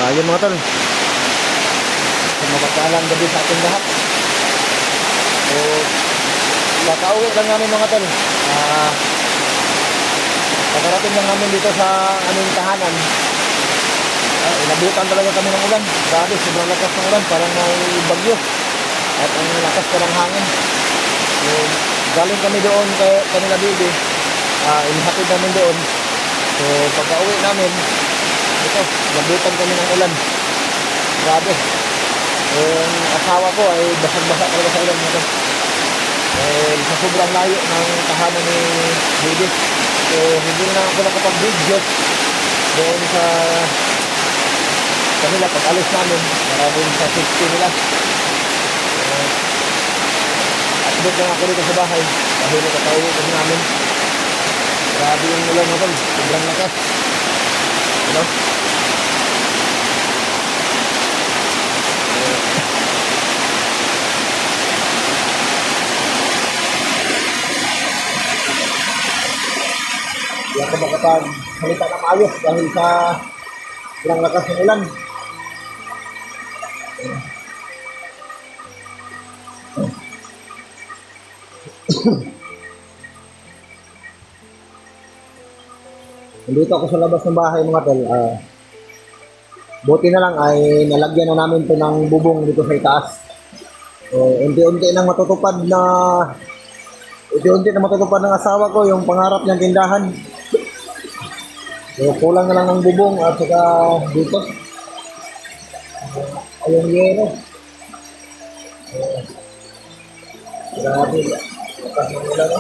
Yun mga tol. So, mapagpaalam gabi sa ating lahat. So, kakauwi lang namin mga tol. Pagkarating lang namin dito sa aming tahanan. Inabutan talaga kami ng ulan. Grabe, sobrang lakas ng ulan. Parang may bagyo. At ang lakas pa ng hangin. So, galing kami doon kay kanila bibi. Inihatid namin doon. So, pagka-uwi namin, ito, nabutan kami ng ulan. Grabe. Yung asawa ko ay basag-basa talaga sa ulan nito. Sa sobrang layo ng tahanan ni bibi. So, hindi na ako nakapag-video doon sa kanila pag-alis namin para din sa safety nila. Update lang ako dito sa bahay dahil nakatauwi kasi namin. Grabe yung ulan mo tol, sobrang lakas. Ano? Hindi ako makapagsalita na maayos dahil sa sobrang lakas ng ulan. Nandito ako sa labas ng bahay mga tol. Buti na lang ay nalagyan na namin to ng bubong dito sa itaas. Unti-unti na matutupad ng asawa ko yung pangarap niyang tindahan. So, kulang na lang ng bubong at saka dito. Ayong yero. Grabe. Lakas ng ulan.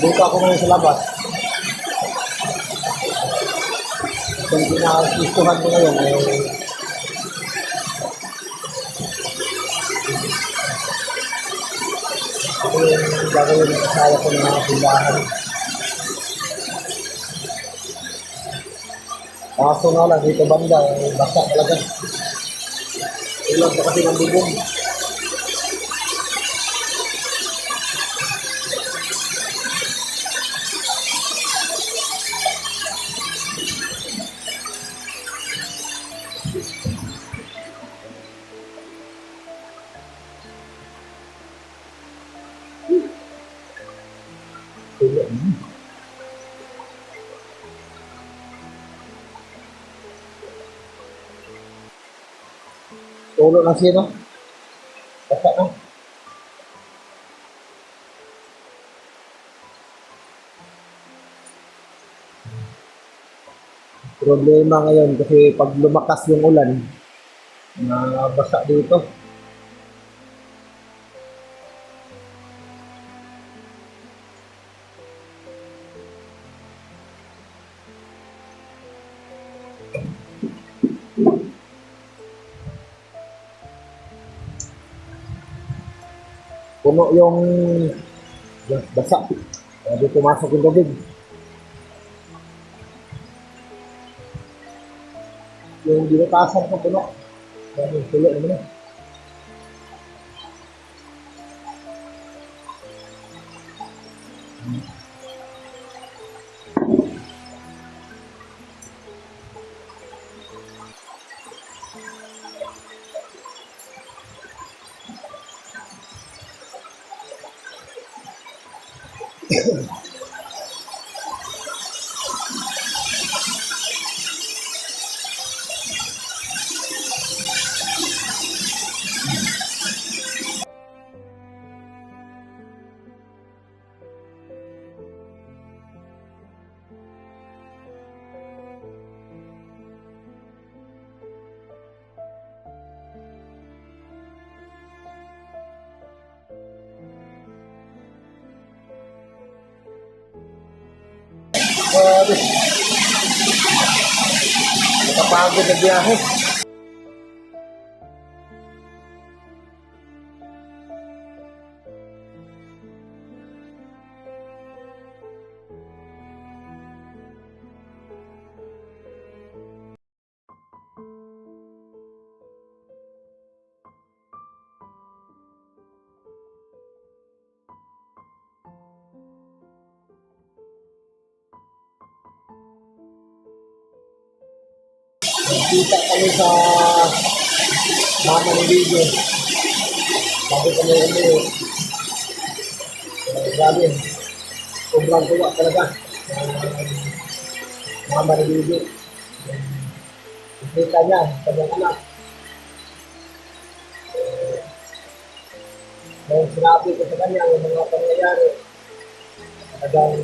Dito ako ngayon sa labas. Kung pinakagustuhan ko ngayon ay ako yung gagawin ng asawa ko ng mga tindahan. Kaso nga lang dito banda ay basa talaga. Ilang pa kasi ng bubong. Tulo lang siya, no? Basta na. Problema ngayon kasi pag lumakas yung ulan, basa dito. Puno yung basa. Hindi pumasok yung tubig. Yung dinatasan ko puno. Yung tulo naman eh. Nakapagod na biyahe. Kita kami sa mama ni Video. Sabi kami ulit. Grabe. Sobrang tuwa talaga. Mama ni Video. Kita niya, kanyang anak. Dahil sinabi ko sa kanya ang mga pangyayari. Talagang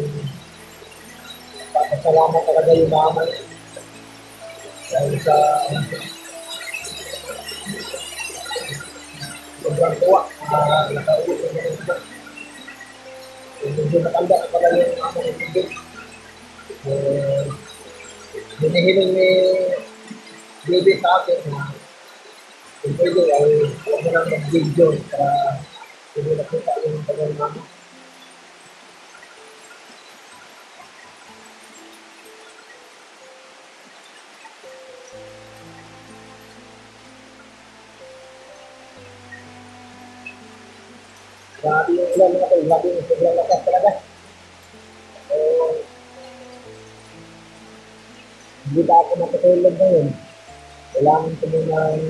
papasalamat talaga yung mama niya. Dahil sa sobrang tuwa. Nakaulit ko na ito. Hindi nakanda na pala yung mama ng tubig. Hinihiling ni Baby sa akin na kung pwede ay huwag mo lang mag-video para hindi nakita yung kanyang mama. Grabe yung ulan mga tol, grabe yung sobrang lakas talaga. Hindi pa ako matutulog ngayon. Kailangan ko munang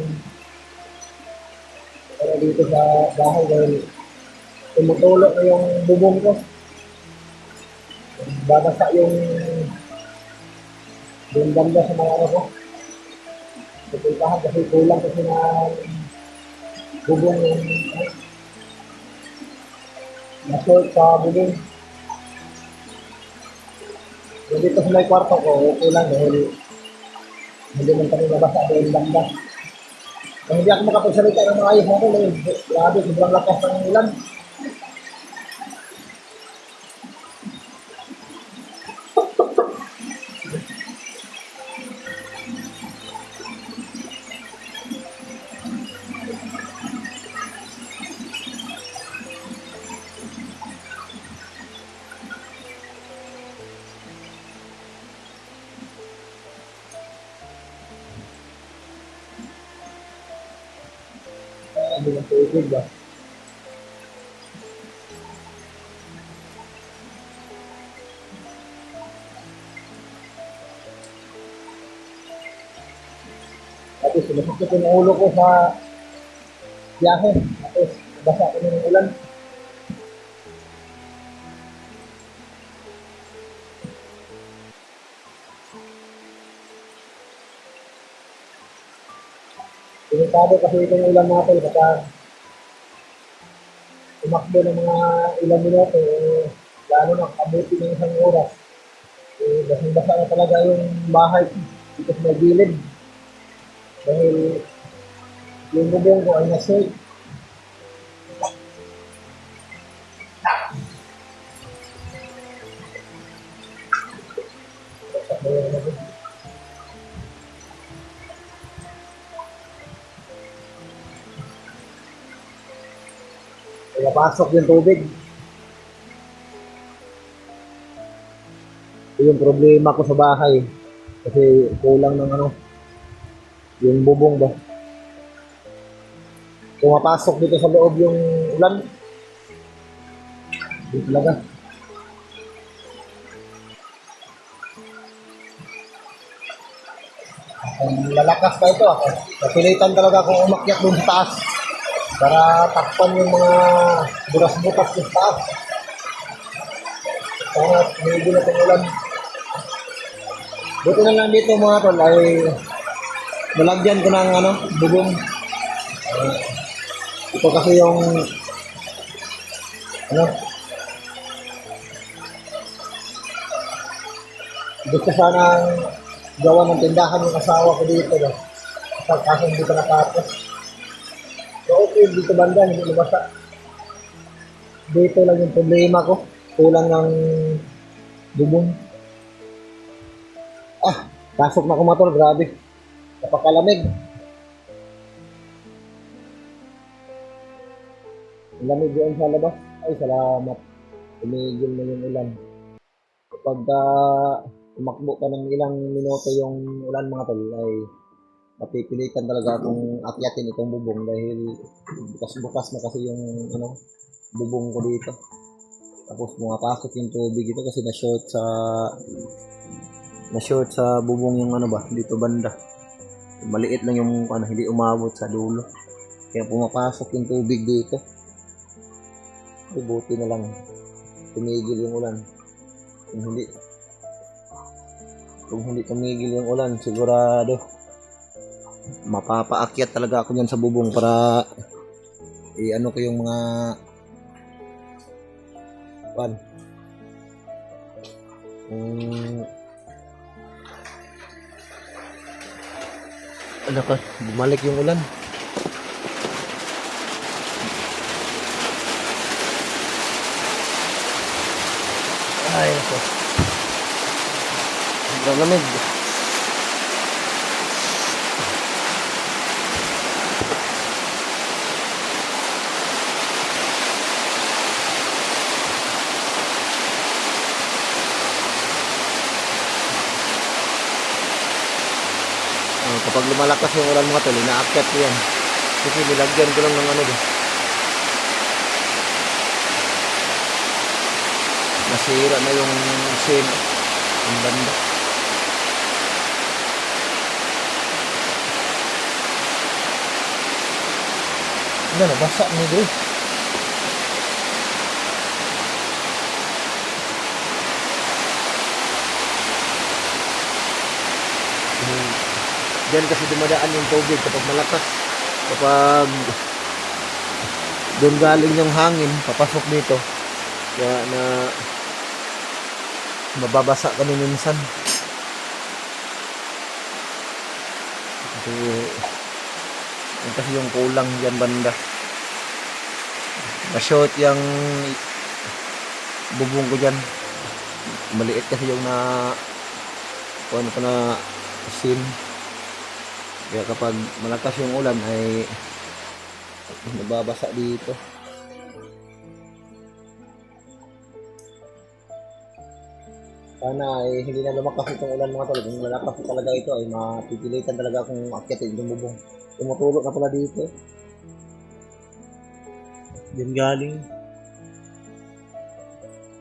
dito sa bahay dahil tumutulog na yung bubong ko. Babasa yung banda sa mga ano ko. Pupuntahan kasi kulang kasi na bubong yung na-short sa bubong. Dito sa may kwarto ko, okay lang dahil hindi man kami nabasa dahil banda. Kung hindi ako makapagsalita ng mga ayos natin, grabe, sobrang lakas ng ulan. Ano yung tubig ba? Tapos sinasakit yung ulo ko sa biyahe. Tapos basa ko ng ulan. Pinitado kasi itong ulan natin kapag tumakbo ng mga ilang minuto, lalo na kabuti ng isang oras. Basang-basa na talaga yung bahay dito sa may gilid. Dahil yung bubong ko ay na-shake. Kaya pasok yung tubig. Ito yung problema ko sa bahay. Kasi kulang ng ano, yung bubong ba. Pumapasok dito sa loob yung ulan. Hindi talaga. Ang lalakas pa ito. Napilitan talaga akong umakyat dun sa taas para takpan yung mga butas-butas sa taas. Para medyo na itong ulan. Buti na lang dito mga tol ay nalagyan ko ng ano, bubong. Ito kasi yung ano, gusto sanang gawa ng tindahan yung asawa ko dito. Kaso hindi pa natapos. So okay, dito banda, hindi lumasa. Dito lang yung problema ko. Kulang ng bubong. Pasok na kumatol, grabe. Napakalamig. Ang lamig doon sa labas. Ay, salamat. Tumigil na yung ulan. Kapag tumakbo pa ng ilang minuto yung ulan mga tol, ay napipilitan talaga akong akyatin itong bubong dahil bukas-bukas na kasi yung ano, bubong ko dito. Tapos pumapasok yung tubig ito kasi na-short sa bubong yung ano ba, dito banda. Maliit lang yung ano, hindi umabot sa dulo. Kaya pumapasok yung tubig dito. Ay, buti na lang. Tumigil yung ulan. Kung hindi tumigil yung ulan, sigurado mapapaakyat talaga ako niyan sa bubong para i-ano ko yung mga pan. Ano ka, bumalik yung ulan. Ay, ako. Sobrang lamig. Kapag lumalakas yung ulan mga tol, inaakyat ko yan. Kasi nilagyan ko lang ng ano din. Nasira na yung sin. Ang banda. Ano, nabasa niya doon. Diyan kasi dumadaan yung tubig kapag malakas. Kapag doon galing yung hangin, papasok dito. Kaya na mababasa kami minsan. Kasi yung kulang dyan banda. Na-short yung bubong ko dyan. Maliit kasi yung ano ko na sin. Kaya kapag malakas yung ulan ay nababasa dito. Sana ay hindi na lumakas itong ulan mga tol. Kung malakas talaga ito ay mapipilitan talaga akong akyatin yung bubong. Tumutulog na pala dito. Diyan galing.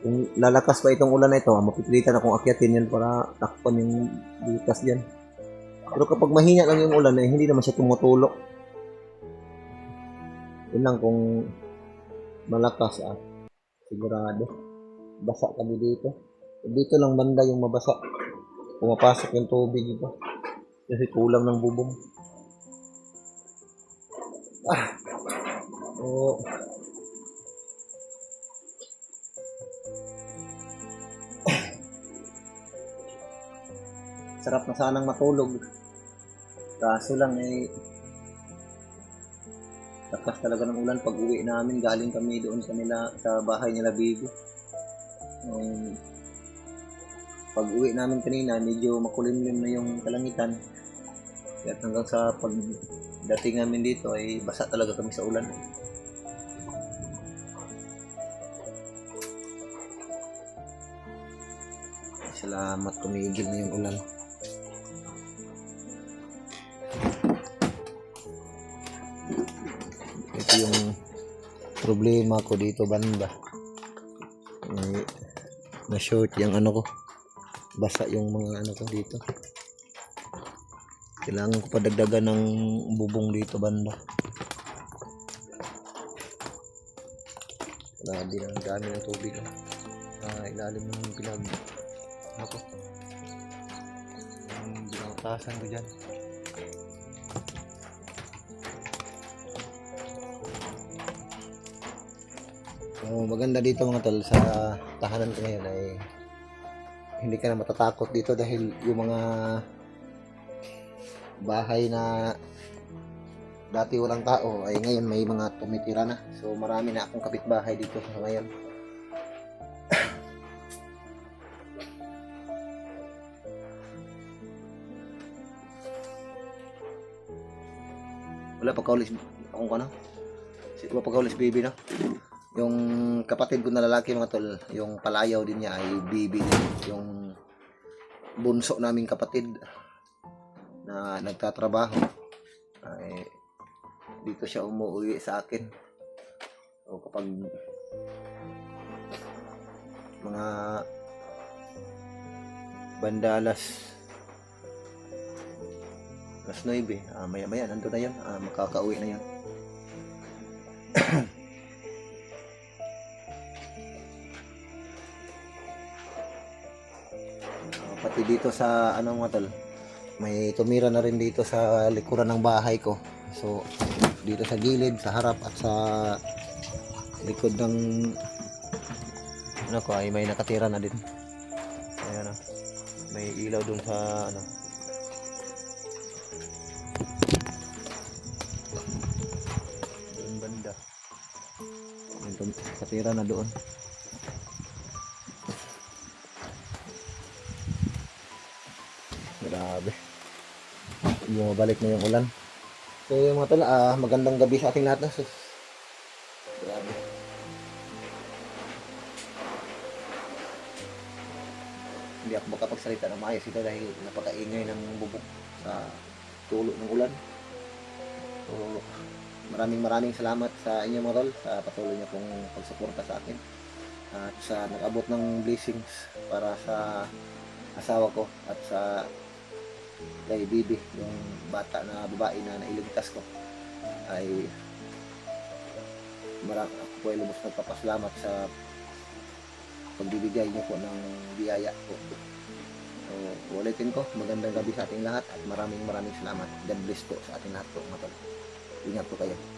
Kung lalakas pa itong ulan na ito, mapipilitan akong akyatin yan para takpan yung butas dyan. Pero kapag mahina lang yung ulan, eh, hindi naman siya tumutulok. Yun lang kung malakas sigurado. Basa kami dito. Dito lang banda yung mabasa. Pumapasok yung tubig dito. Kasi kulang ng bubong. Oh. Sarap na sanang matulog. Kaso lang lakas talaga ng ulan pag uwi namin. Galing kami doon sa bahay nila Bigo. Pag uwi namin kanina, medyo makulimlim na yung kalangitan. Kaya hanggang sa pagdating namin dito ay basa talaga kami sa ulan. Salamat tumigil na yung ulan. Ito yung problema ko dito banda. Na-short yung ano ko. Basa yung mga ano ko dito. Kailangan ko padagdagan ng bubong dito banda. Grabe na ang dami ng tubig. Ilalim ng pilag. Ako. Yung binangtasan ko dyan. Maganda dito mga tol sa tahanan ko ngayon ay hindi ka na matatakot dito dahil yung mga bahay na dati walang tao ay ngayon may mga tumitira na. So marami na akong kapitbahay dito sa ngayon. Wala pagkaulis akong ano? Wala pagkaulis baby na. Yung kapatid ko na lalaki mga tol, yung palayaw din niya ay bibi din. Yung bunso naming kapatid na nagtatrabaho ay dito siya umuwi sa akin. O kapag mga bandalas alas 9, maya-maya nandun na yun, makakauwi na yun. Pati dito sa ano mga tol, may tumira na rin dito sa likuran ng bahay ko. So dito sa gilid, sa harap at sa likod ng ano ko ay may nakatira na din. Ayan, may ilaw dun sa ano, doon banda. Yung nakatira na doon. Grabe. Bumabalik na yung ulan. So yung mga tol, magandang gabi sa ating lahat. So, grabe. Hindi ako makapagsalita ng maayos ito dahil napakaingay ng bubuk sa tulo ng ulan. So maraming salamat sa inyo mga tol, sa patuloy niyo pong pagsuporta sa akin. At sa nag-abot ng blessings para sa asawa ko at sa kay Bibi, yung bata na babae na nailigtas ko, ay ako po ay lubos nagpapasalamat sa pagbibigay niyo po ng biyaya po. So ulitin ko, magandang gabi sa ating lahat at maraming salamat. God bless po sa ating lahat po mga tol. Ingat po kayo.